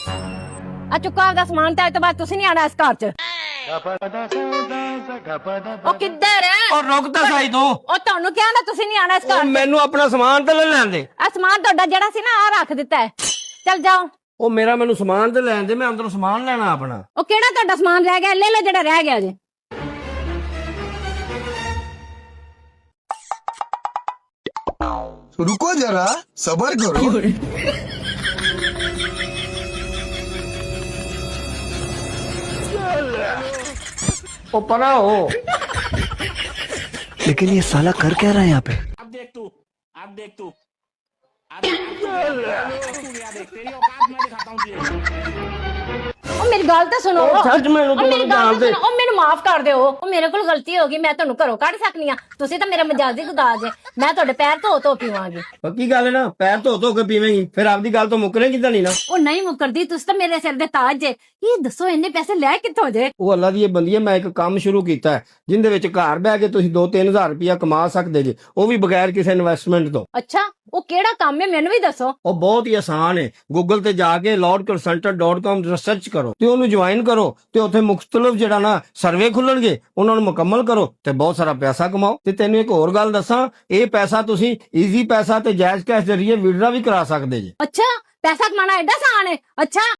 ਆ ਚੁੱਕਾ ਆਪਦਾ ਸਮਾਨ ਤੇ ਅੱਜ ਤੋਂ ਬਾਅਦ ਤੁਸੀਂ ਨਹੀਂ ਆਣਾ ਇਸ ਘਰ 'ਚ। ਉਹ ਕਿੱਧਰ ਹੈ? ਔਰ ਰੁਕ ਤਾਂ ਸਹੀ ਤੂੰ। ਉਹ ਤੁਹਾਨੂੰ ਕਿਹਾ ਨਾ ਤੁਸੀਂ ਨਹੀਂ ਆਣਾ ਇਸ ਘਰ 'ਚ। ਮੈਨੂੰ ਆਪਣਾ ਸਮਾਨ ਤੇ ਲੈ ਲੈਂਦੇ। ਆ ਸਮਾਨ ਤੁਹਾਡਾ ਜਿਹੜਾ ਸੀ ਨਾ ਆ ਰੱਖ ਦਿੱਤਾ ਹੈ, ਚੱਲ ਜਾਓ। ਉਹ ਮੇਰਾ ਮੈਨੂੰ ਸਮਾਨ ਤੇ ਲੈਣ ਦੇ, ਮੈਂ ਅੰਦਰੋਂ ਸਮਾਨ ਲੈਣਾ ਆਪਣਾ। ਉਹ ਕਿਹੜਾ ਤੁਹਾਡਾ ਸਮਾਨ ਰਹਿ ਗਿਆ? ਲੈ ਲੈ ਜਿਹੜਾ ਰਹਿ ਗਿਆ ਜੇ। रुको जरा सबर करो। ਉਹ ਪਰਾਂ ਹੋ। लेकिन ये साला कर क्या रहा है यहाँ पे? अब देख तू अब तू गया देख, तेरी औकात मैं दिखाता हूँ तुझे। ਉਹ ਮੇਰੀ ਗੱਲ ਤਾਂ ਸੁਣੋ। ਸੱਚ ਮੈਨੂੰ ਉਹ ਮੇਰੀ ਤੂੰ ਗੱਲ ਜਾਣ ਤਾਂ ਦੇ। ਸੁਣੋ। ਉਹ ਮੈਨੂੰ ਮਾਫ ਕਰ ਦਿਓ। ਉਹ ਮੇਰੇ ਕੋਲ ਗਲਤੀ ਹੋ ਗਈ, ਮੈਂ ਤੁਹਾਨੂੰ ਘਰੋਂ ਕੱਢ ਸਕਨੀ ਆ। ਤੁਸੀਂ ਤਾਂ ਮੇਰਾ ਮਜਾਜ਼ੀ ਗੁਦਾਜ ਹੈ। ਮੈਂ ਤੁਹਾਡੇ ਪੈਰ ਧੋ ਪੀਵਾਂਗੀ। ਪੱਕੀ ਗੱਲ ਹੈ ਨਾ, ਪੈਰ ਧੋ ਕੇ ਪੀਵੇਂਗੀ, ਫਿਰ ਆਪਦੀ ਗੱਲ ਤੋਂ ਮੁੱਕਰੇਗੀ ਤਾਂ ਨਹੀਂ ਨਾ। ਉਹ ਨਹੀਂ ਮੁਕਰਦੀ, ਤੁਸੀਂ ਤਾਂ ਮੇਰੇ ਸਿਰ ਦੇ ਤਾਜ ਜੇ। ਇਹ ਦੱਸੋ ਇੰਨੇ ਪੈਸੇ ਲੈ ਕਿੱਥੋਂ ਜੇ? ਉਹ ਅੱਲਾ ਦੀ ਇਹ ਬੰਦੀ ਹੈ, ਮੈਂ ਇੱਕ ਕੰਮ ਸ਼ੁਰੂ ਕੀਤਾ ਹੈ ਜਿੰਦੇ ਵਿੱਚ ਘਰ ਬਹਿ ਕੇ ਤੁਸੀਂ 2-3 ਹਜ਼ਾਰ ਰੁਪਇਆ ਕਮਾ ਸਕਦੇ ਜੇ, ਉਹ ਵੀ ਬਗੈਰ ਕਿਸੇ ਇਨਵੈਸਟਮੈਂਟ ਤੋਂ। ਅੱਛਾ, ਉਹ ਕਿਹੜਾ ਕੰਮ ਹੈ ਮੈਨੂੰ ਵੀ ਦੱਸੋ। ਉਹ ਬਹੁਤ ਹੀ ਆਸਾਨ ਹੈ। ਗੂਗਲ ਤੇ ਜਾ ਕੇ lordconsult.com ਰਿਸਰਚ ਕਰੋ ਤੇ ਉਹਨੂੰ ਜੁਆਇਨ ਕਰੋ ਤੇ ਉੱਥੇ ਮੁਖਤਲਿਫ ਜਿਹੜਾ ਨਾ ਸਰਵੇ ਖੁੱਲਣਗੇ, ਉਹਨਾਂ ਨੂੰ ਮੁਕੰਮਲ ਕਰੋ ਤੇ ਬਹੁਤ ਸਾਰਾ ਪੈਸਾ ਕਮਾਓ। ਤੇ ਤੈਨੂੰ ਇੱਕ ਹੋਰ ਗੱਲ ਦੱਸਾਂ, ਇਹ ਪੈਸਾ ਤੁਸੀਂ ਈਜ਼ੀ ਪੈਸਾ ਤੇ ਜਾਇਜ਼ ਕੈਸ਼ ਜਰੀਏ ਵਿਡਰਾ ਵੀ ਕਰਾ ਸਕਦੇ ਜੇ। ਅੱਛਾ, ਪੈਸਾ ਕਮਾਣਾ ਐਡਾ ਆਸਾਨ ਹੈ? ਅੱਛਾ।